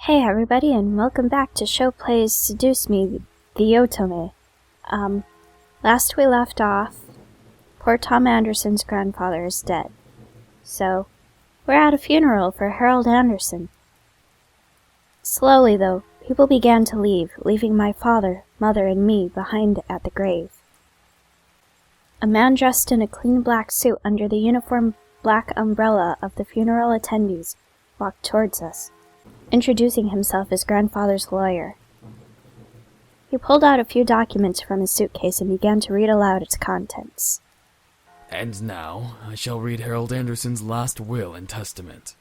Hey everybody, and welcome back to Shou Plays Seduce Me, the Otome. Last we left off, poor Tom Anderson's grandfather is dead. So, we're at a funeral for Harold Anderson. Slowly, though, people began to leave, leaving my father, mother, and me behind at the grave. A man dressed in a clean black suit under the uniform black umbrella of the funeral attendees walked towards us, introducing himself as grandfather's lawyer. He pulled out a few documents from his suitcase and began to read aloud its contents. And now, I shall read Harold Anderson's last will and testament.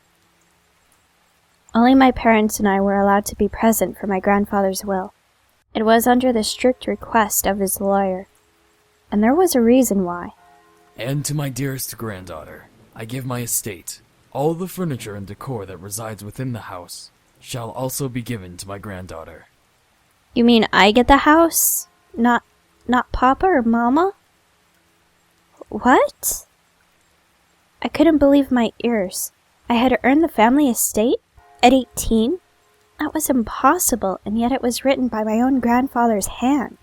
Only my parents and I were allowed to be present for my grandfather's will. It was under the strict request of his lawyer, and there was a reason why. And to my dearest granddaughter, I give my estate. All the furniture and decor that resides within the house shall also be given to my granddaughter. You mean I get the house? Not Papa or Mama? What? I couldn't believe my ears. I had earned the family estate? At 18? That was impossible, and yet it was written by my own grandfather's hand.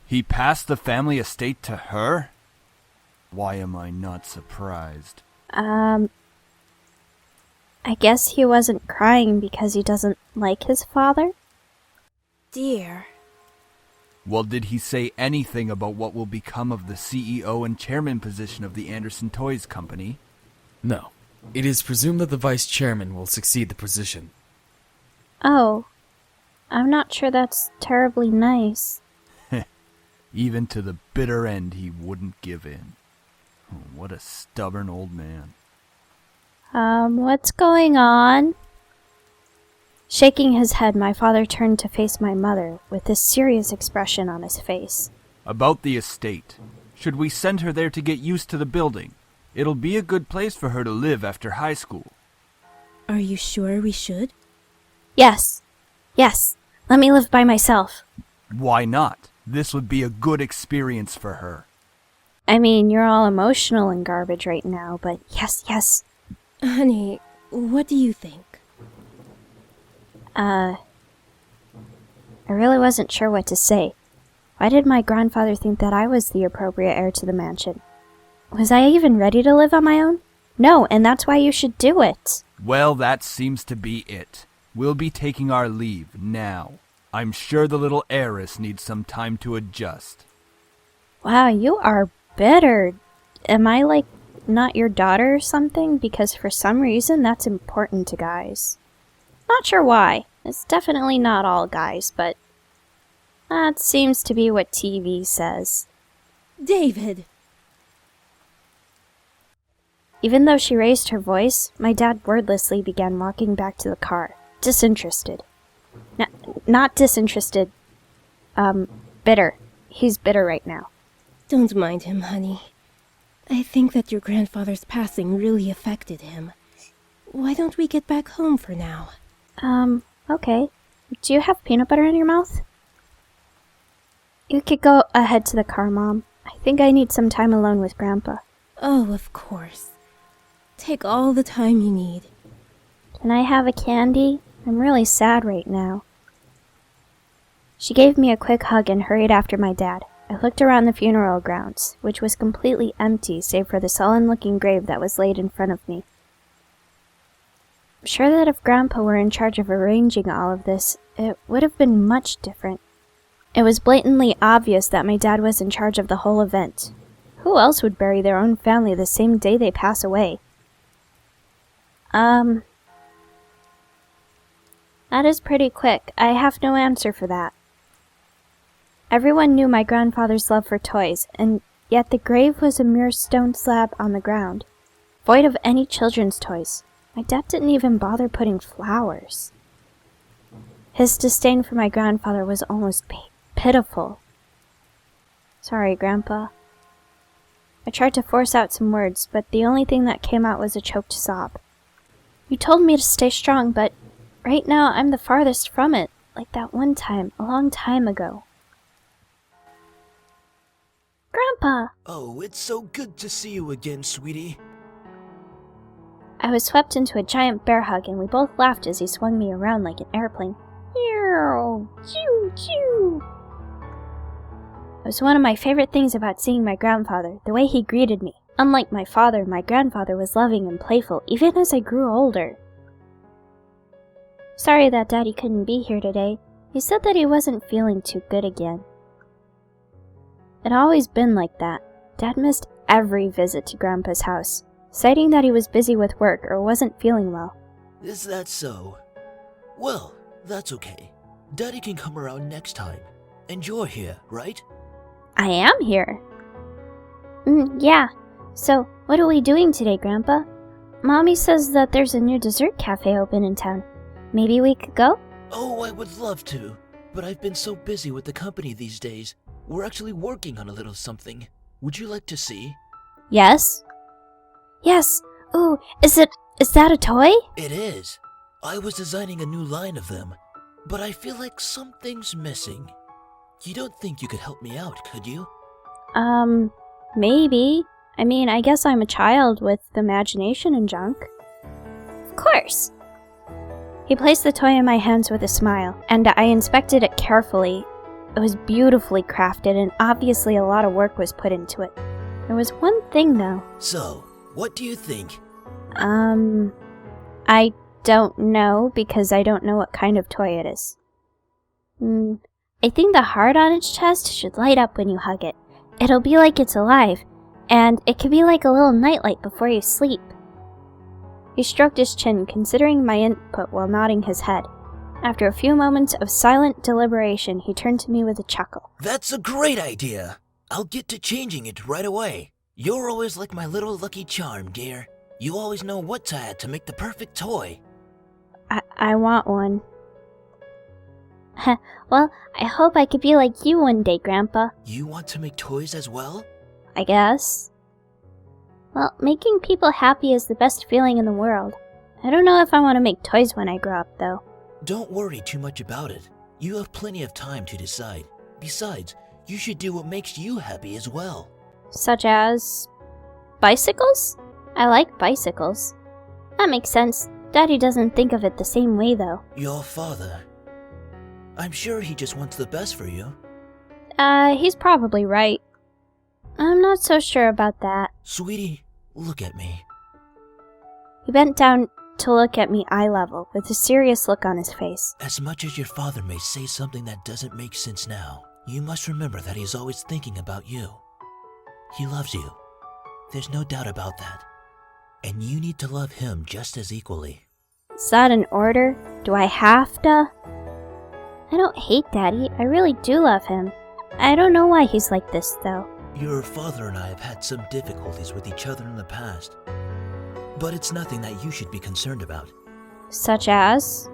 He passed the family estate to her? Why am I not surprised? I guess he wasn't crying because he doesn't like his father? Dear. Well, did he say anything about what will become of the CEO and chairman position of the Anderson Toys Company? No. It is presumed that the vice chairman will succeed the position. Oh, I'm not sure that's terribly nice. Even to the bitter end, he wouldn't give in. Oh, what a stubborn old man. What's going on? Shaking his head, my father turned to face my mother with this serious expression on his face. About the estate. Should we send her there to get used to the building? It'll be a good place for her to live after high school. Are you sure we should? Yes. Let me live by myself. Why not? This would be a good experience for her. I mean, you're all emotional and garbage right now, but yes. Honey, what do you think? I really wasn't sure what to say. Why did my grandfather think that I was the appropriate heir to the mansion? Was I even ready to live on my own? No, and that's why you should do it. Well, that seems to be it. We'll be taking our leave now. I'm sure the little heiress needs some time to adjust. Wow, you are bitter. Am I, not your daughter or something? Because for some reason, that's important to guys. Not sure why. It's definitely not all guys, but that seems to be what TV says. David! Even though she raised her voice, my dad wordlessly began walking back to the car, disinterested. Not disinterested. Bitter. He's bitter right now. Don't mind him, honey. I think that your grandfather's passing really affected him. Why don't we get back home for now? Okay. Do you have peanut butter in your mouth? You could go ahead to the car, Mom. I think I need some time alone with Grandpa. Oh, of course. Take all the time you need. Can I have a candy? I'm really sad right now. She gave me a quick hug and hurried after my dad. I looked around the funeral grounds, which was completely empty save for the sullen-looking grave that was laid in front of me. I'm sure that if Grandpa were in charge of arranging all of this, it would have been much different. It was blatantly obvious that my dad was in charge of the whole event. Who else would bury their own family the same day they pass away? That is pretty quick. I have no answer for that. Everyone knew my grandfather's love for toys, and yet the grave was a mere stone slab on the ground, void of any children's toys. My dad didn't even bother putting flowers. His disdain for my grandfather was almost pitiful. Sorry, Grandpa. I tried to force out some words, but the only thing that came out was a choked sob. You told me to stay strong, but right now I'm the farthest from it, like that one time, a long time ago. Grandpa! Oh, it's so good to see you again, sweetie. I was swept into a giant bear hug, and we both laughed as he swung me around like an airplane. Choo, choo. It was one of my favorite things about seeing my grandfather, the way he greeted me. Unlike my father, my grandfather was loving and playful, even as I grew older. Sorry that Daddy couldn't be here today. He said that he wasn't feeling too good again. It always been like that. Dad missed every visit to Grandpa's house, citing that he was busy with work or wasn't feeling well. Is that so? Well, that's okay. Daddy can come around next time. And you're here, right? I am here. Yeah. So, what are we doing today, Grandpa? Mommy says that there's a new dessert cafe open in town. Maybe we could go? Oh, I would love to. But I've been so busy with the company these days. We're actually working on a little something. Would you like to see? Yes. Yes. Ooh, is that a toy? It is. I was designing a new line of them. But I feel like something's missing. You don't think you could help me out, could you? Maybe. I mean, I guess I'm a child with imagination and junk. Of course. He placed the toy in my hands with a smile, and I inspected it carefully. It was beautifully crafted, and obviously a lot of work was put into it. There was one thing, though. So, what do you think? I don't know, because I don't know what kind of toy it is. I think the heart on its chest should light up when you hug it. It'll be like it's alive, and it could be like a little nightlight before you sleep. He stroked his chin, considering my input while nodding his head. After a few moments of silent deliberation, he turned to me with a chuckle. That's a great idea. I'll get to changing it right away. You're always like my little lucky charm, dear. You always know what to add to make the perfect toy. I want one. Well, I hope I could be like you one day, Grandpa. You want to make toys as well? I guess. Well, making people happy is the best feeling in the world. I don't know if I want to make toys when I grow up, though. Don't worry too much about it. You have plenty of time to decide. Besides, you should do what makes you happy as well. Such as bicycles? I like bicycles. That makes sense. Daddy doesn't think of it the same way, though. Your father. I'm sure he just wants the best for you. He's probably right. I'm not so sure about that. Sweetie, look at me. He bent down to look at me eye level, with a serious look on his face. As much as your father may say something that doesn't make sense now, you must remember that he's always thinking about you. He loves you. There's no doubt about that. And you need to love him just as equally. Is that an order? Do I have to? I don't hate Daddy. I really do love him. I don't know why he's like this, though. Your father and I have had some difficulties with each other in the past. But it's nothing that you should be concerned about. Such as?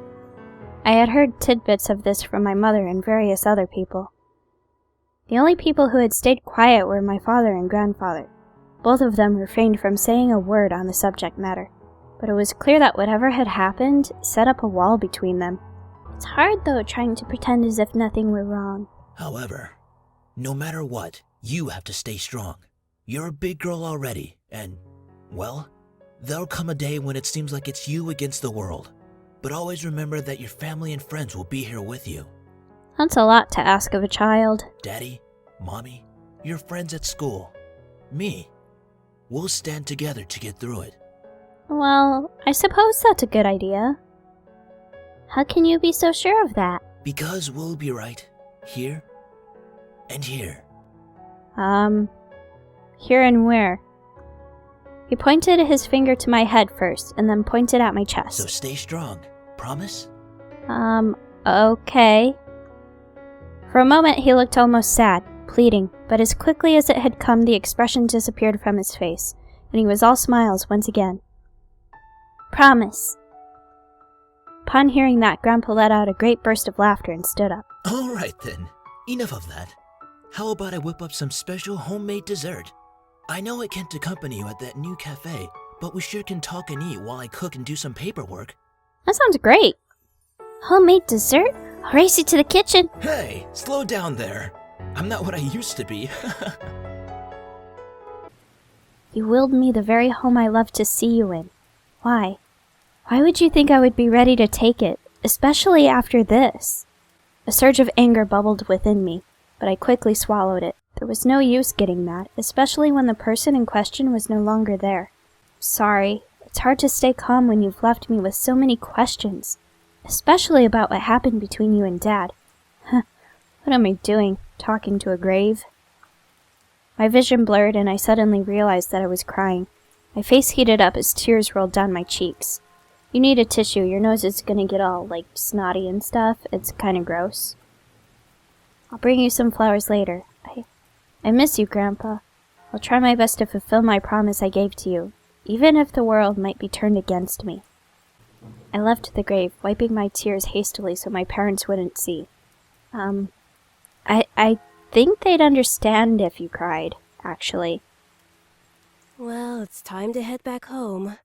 I had heard tidbits of this from my mother and various other people. The only people who had stayed quiet were my father and grandfather. Both of them refrained from saying a word on the subject matter, but it was clear that whatever had happened set up a wall between them. It's hard, though, trying to pretend as if nothing were wrong. However, no matter what, you have to stay strong. You're a big girl already, and, well, there'll come a day when it seems like it's you against the world. But always remember that your family and friends will be here with you. That's a lot to ask of a child. Daddy, Mommy, your friends at school, me. We'll stand together to get through it. Well, I suppose that's a good idea. How can you be so sure of that? Because we'll be right here and here. Here and where? He pointed his finger to my head first, and then pointed at my chest. So stay strong. Promise? Okay. For a moment, he looked almost sad, pleading, but as quickly as it had come, the expression disappeared from his face, and he was all smiles once again. Promise. Upon hearing that, Grandpa let out a great burst of laughter and stood up. All right then. Enough of that. How about I whip up some special homemade dessert? I know I can't accompany you at that new cafe, but we sure can talk and eat while I cook and do some paperwork. That sounds great. Homemade dessert? I'll race you to the kitchen. Hey, slow down there. I'm not what I used to be. You willed me the very home I love to see you in. Why? Why would you think I would be ready to take it, especially after this? A surge of anger bubbled within me, but I quickly swallowed it. There was no use getting mad, especially when the person in question was no longer there. Sorry, it's hard to stay calm when you've left me with so many questions, especially about what happened between you and Dad. What am I doing, talking to a grave? My vision blurred and I suddenly realized that I was crying. My face heated up as tears rolled down my cheeks. You need a tissue, your nose is gonna get all, snotty and stuff. It's kinda gross. I'll bring you some flowers later. I miss you, Grandpa. I'll try my best to fulfill my promise I gave to you, even if the world might be turned against me. I left the grave, wiping my tears hastily so my parents wouldn't see. I think they'd understand if you cried, actually. Well, it's time to head back home.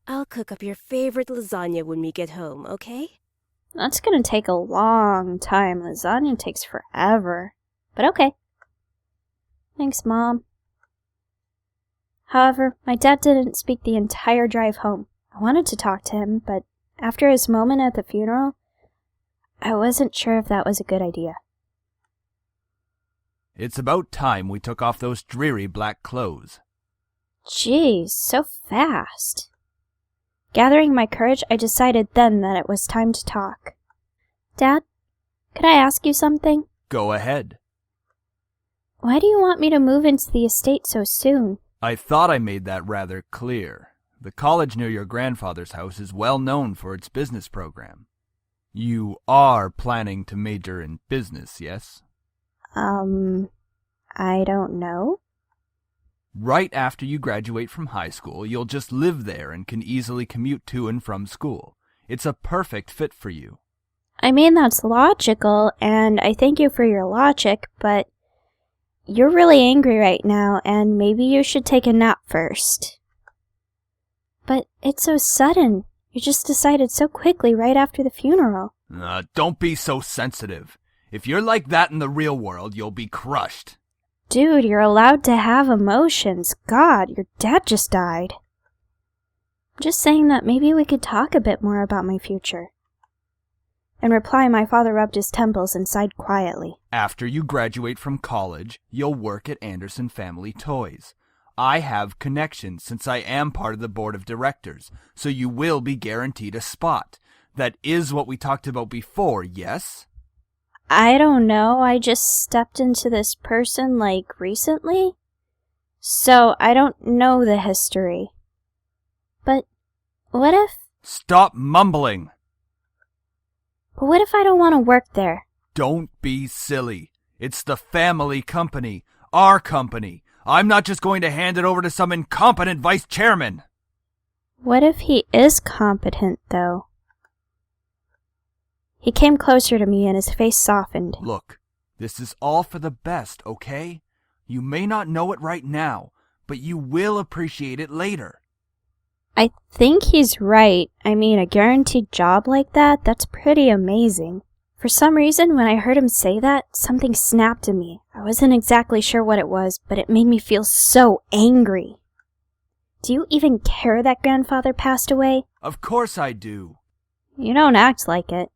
I'll cook up your favorite lasagna when we get home, okay? That's gonna take a long time. Lasagna takes forever. But okay. Thanks, Mom. However, my dad didn't speak the entire drive home. I wanted to talk to him, but after his moment at the funeral, I wasn't sure if that was a good idea. It's about time we took off those dreary black clothes. Jeez, so fast. Gathering my courage, I decided then that it was time to talk. Dad, could I ask you something? Go ahead. Why do you want me to move into the estate so soon? I thought I made that rather clear. The college near your grandfather's house is well known for its business program. You are planning to major in business, yes? I don't know. Right after you graduate from high school, you'll just live there and can easily commute to and from school. It's a perfect fit for you. I mean, that's logical, and I thank you for your logic, but you're really angry right now, and maybe you should take a nap first. But it's so sudden. You just decided so quickly right after the funeral. Don't be so sensitive. If you're like that in the real world, you'll be crushed. Dude, you're allowed to have emotions. God, your dad just died. I'm just saying that maybe we could talk a bit more about my future. In reply, my father rubbed his temples and sighed quietly. After you graduate from college, you'll work at Anderson Family Toys. I have connections since I am part of the board of directors, so you will be guaranteed a spot. That is what we talked about before, yes? I don't know, I just stepped into this person, recently? So I don't know the history. But what if... Stop mumbling! But what if I don't want to work there? Don't be silly. It's the family company. Our company. I'm not just going to hand it over to some incompetent vice chairman. What if he is competent, though? He came closer to me and his face softened. Look, this is all for the best, okay? You may not know it right now, but you will appreciate it later. I think he's right. I mean, a guaranteed job like that, that's pretty amazing. For some reason, when I heard him say that, something snapped in me. I wasn't exactly sure what it was, but it made me feel so angry. Do you even care that grandfather passed away? Of course I do. You don't act like it.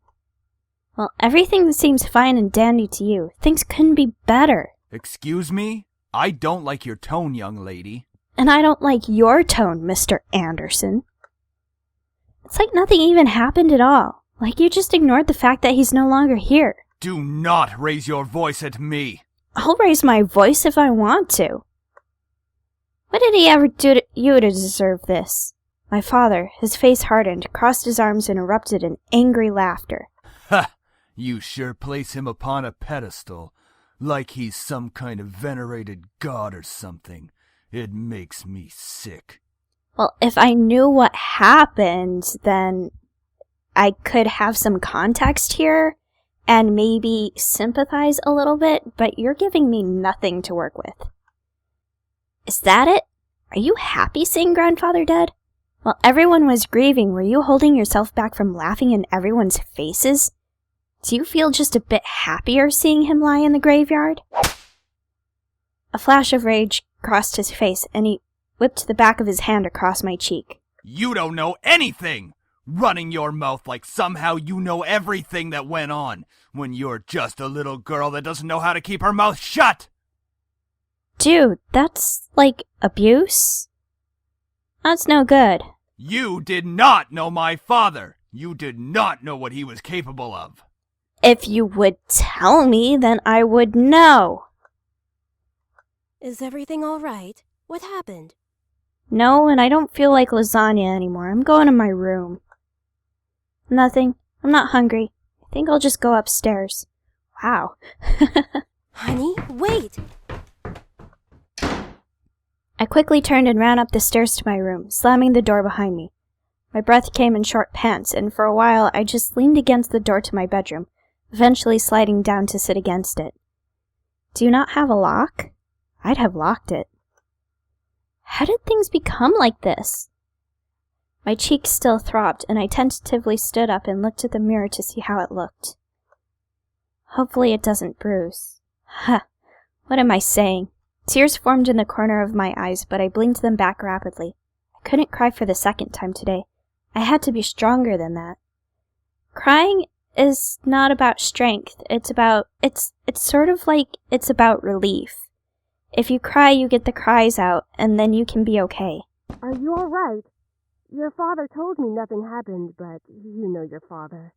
Well, everything seems fine and dandy to you. Things couldn't be better. Excuse me? I don't like your tone, young lady. And I don't like your tone, Mr. Anderson. It's like nothing even happened at all. Like you just ignored the fact that he's no longer here. Do not raise your voice at me. I'll raise my voice if I want to. What did he ever do to you to deserve this? My father, his face hardened, crossed his arms and erupted in angry laughter. Ha! You sure place him upon a pedestal, like he's some kind of venerated god or something. It makes me sick. Well, if I knew what happened, then I could have some context here and maybe sympathize a little bit, but you're giving me nothing to work with. Is that it? Are you happy seeing grandfather dead? While everyone was grieving, were you holding yourself back from laughing in everyone's faces? Do you feel just a bit happier seeing him lie in the graveyard? A flash of rage crossed his face, and he whipped the back of his hand across my cheek. You don't know anything! Running your mouth like somehow you know everything that went on, when you're just a little girl that doesn't know how to keep her mouth shut! Dude, that's like abuse? That's no good. You did not know my father! You did not know what he was capable of! If you would tell me, then I would know. Is everything all right? What happened? No, and I don't feel like lasagna anymore. I'm going to my room. Nothing. I'm not hungry. I think I'll just go upstairs. Wow. Honey, wait! I quickly turned and ran up the stairs to my room, slamming the door behind me. My breath came in short pants, and for a while I just leaned against the door to my bedroom, eventually sliding down to sit against it. Do you not have a lock? I'd have locked it. How did things become like this? My cheeks still throbbed, and I tentatively stood up and looked at the mirror to see how it looked. Hopefully it doesn't bruise. Huh. What am I saying? Tears formed in the corner of my eyes, but I blinked them back rapidly. I couldn't cry for the second time today. I had to be stronger than that. Crying is not about strength. It's sort of like it's about relief. If you cry, you get the cries out, and then you can be okay. Are you all right? Your father told me nothing happened, but you know your father.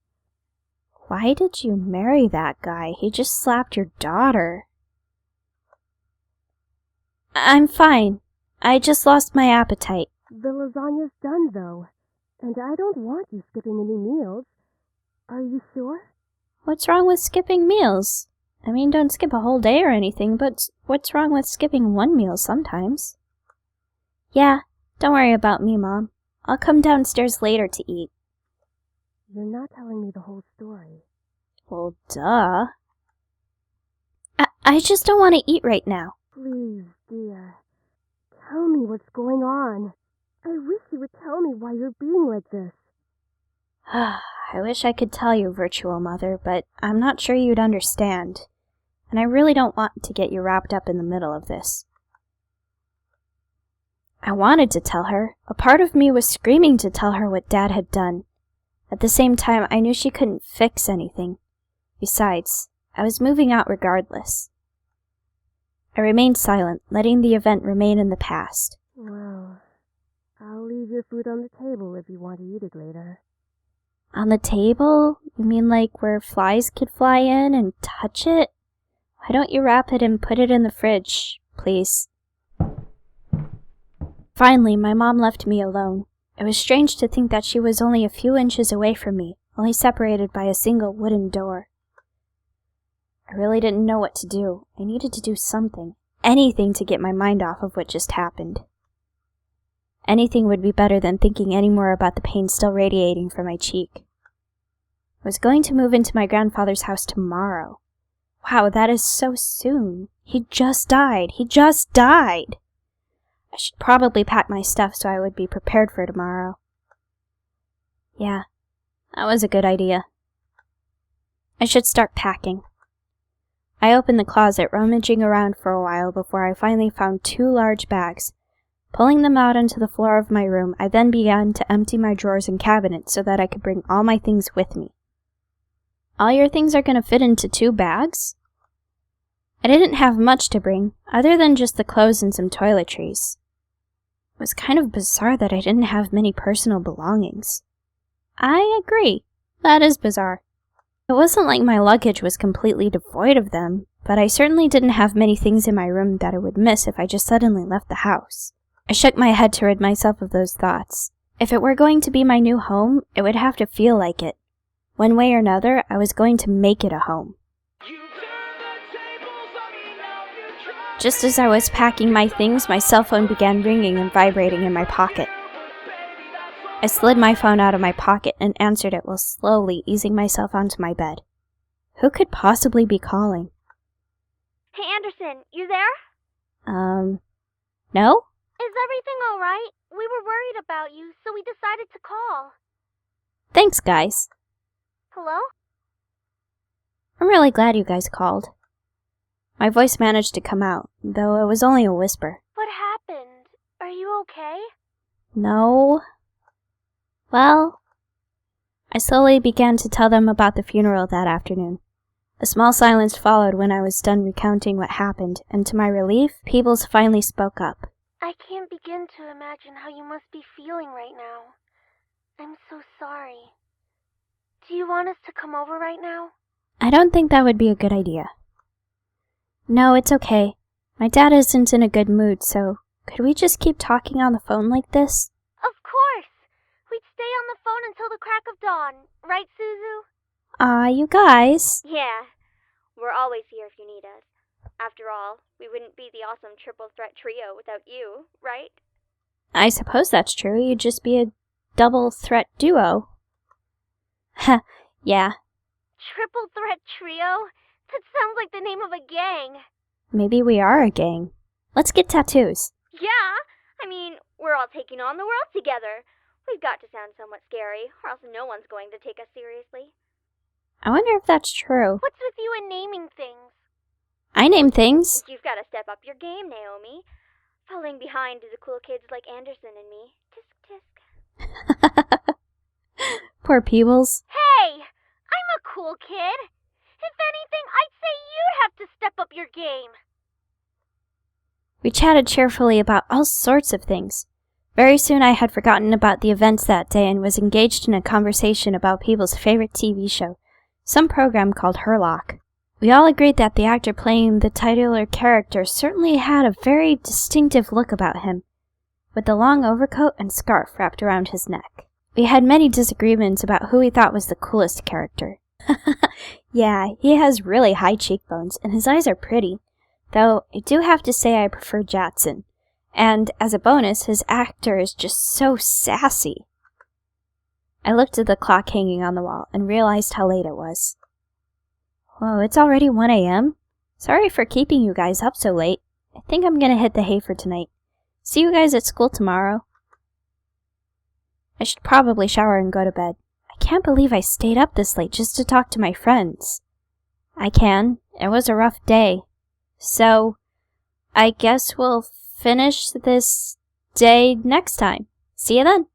Why did you marry that guy? He just slapped your daughter. I'm fine. I just lost my appetite. The lasagna's done, though, and I don't want you skipping any meals. Are you sure? What's wrong with skipping meals? I mean, don't skip a whole day or anything, but what's wrong with skipping one meal sometimes? Yeah, don't worry about me, Mom. I'll come downstairs later to eat. You're not telling me the whole story. Well, duh. I just don't want to eat right now. Please, dear. Tell me what's going on. I wish you would tell me why you're being like this. I wish I could tell you, Virtual Mother, but I'm not sure you'd understand. And I really don't want to get you wrapped up in the middle of this. I wanted to tell her. A part of me was screaming to tell her what Dad had done. At the same time, I knew she couldn't fix anything. Besides, I was moving out regardless. I remained silent, letting the event remain in the past. Well, I'll leave your food on the table if you want to eat it later. On the table? You mean like where flies could fly in and touch it? Why don't you wrap it and put it in the fridge, please? Finally, my mom left me alone. It was strange to think that she was only a few inches away from me, only separated by a single wooden door. I really didn't know what to do. I needed to do something. Anything to get my mind off of what just happened. Anything would be better than thinking any more about the pain still radiating from my cheek. I was going to move into my grandfather's house tomorrow. Wow, that is so soon. He just died. He just died. I should probably pack my stuff so I would be prepared for tomorrow. Yeah, that was a good idea. I should start packing. I opened the closet, rummaging around for a while before I finally found 2 large bags. Pulling them out onto the floor of my room, I then began to empty my drawers and cabinets so that I could bring all my things with me. All your things are going to fit into 2 bags? I didn't have much to bring, other than just the clothes and some toiletries. It was kind of bizarre that I didn't have many personal belongings. I agree. That is bizarre. It wasn't like my luggage was completely devoid of them, but I certainly didn't have many things in my room that I would miss if I just suddenly left the house. I shook my head to rid myself of those thoughts. If it were going to be my new home, it would have to feel like it. One way or another, I was going to make it a home. Just as I was packing my things, my cell phone began ringing and vibrating in my pocket. I slid my phone out of my pocket and answered it while slowly easing myself onto my bed. Who could possibly be calling? Hey Anderson, you there? No? Is everything alright? We were worried about you, so we decided to call. Thanks, guys. Hello? I'm really glad you guys called. My voice managed to come out, though it was only a whisper. What happened? Are you okay? No. Well, I slowly began to tell them about the funeral that afternoon. A small silence followed when I was done recounting what happened, and to my relief, Peebles finally spoke up. I can't begin to imagine how you must be feeling right now. I'm so sorry. Do you want us to come over right now? I don't think that would be a good idea. No, it's okay. My dad isn't in a good mood, so could we just keep talking on the phone like this? Of course! We'd stay on the phone until the crack of dawn, right, Suzu? You guys. Yeah, we're always here if you need us. After all, we wouldn't be the awesome triple threat trio without you, right? I suppose that's true. You'd just be a double threat duo. Heh, yeah. Triple threat trio? That sounds like the name of a gang. Maybe we are a gang. Let's get tattoos. Yeah, I mean, we're all taking on the world together. We've got to sound somewhat scary, or else no one's going to take us seriously. I wonder if that's true. What's with you and naming things? I name things. You've got to step up your game, Naomi. Falling behind to the cool kids like Anderson and me. Tisk tisk. Poor Peebles. Hey! I'm a cool kid. If anything, I'd say you'd have to step up your game. We chatted cheerfully about all sorts of things. Very soon I had forgotten about the events that day and was engaged in a conversation about Peebles' favorite TV show, some program called Herlock. We all agreed that the actor playing the titular character certainly had a very distinctive look about him, with the long overcoat and scarf wrapped around his neck. We had many disagreements about who we thought was the coolest character. Yeah, he has really high cheekbones, and his eyes are pretty, though I do have to say I prefer Jatson. And, as a bonus, his actor is just so sassy. I looked at the clock hanging on the wall and realized how late it was. Whoa, it's already 1 a.m.? Sorry for keeping you guys up so late. I think I'm gonna hit the hay for tonight. See you guys at school tomorrow. I should probably shower and go to bed. I can't believe I stayed up this late just to talk to my friends. I can. It was a rough day. So, I guess we'll finish this day next time. See you then.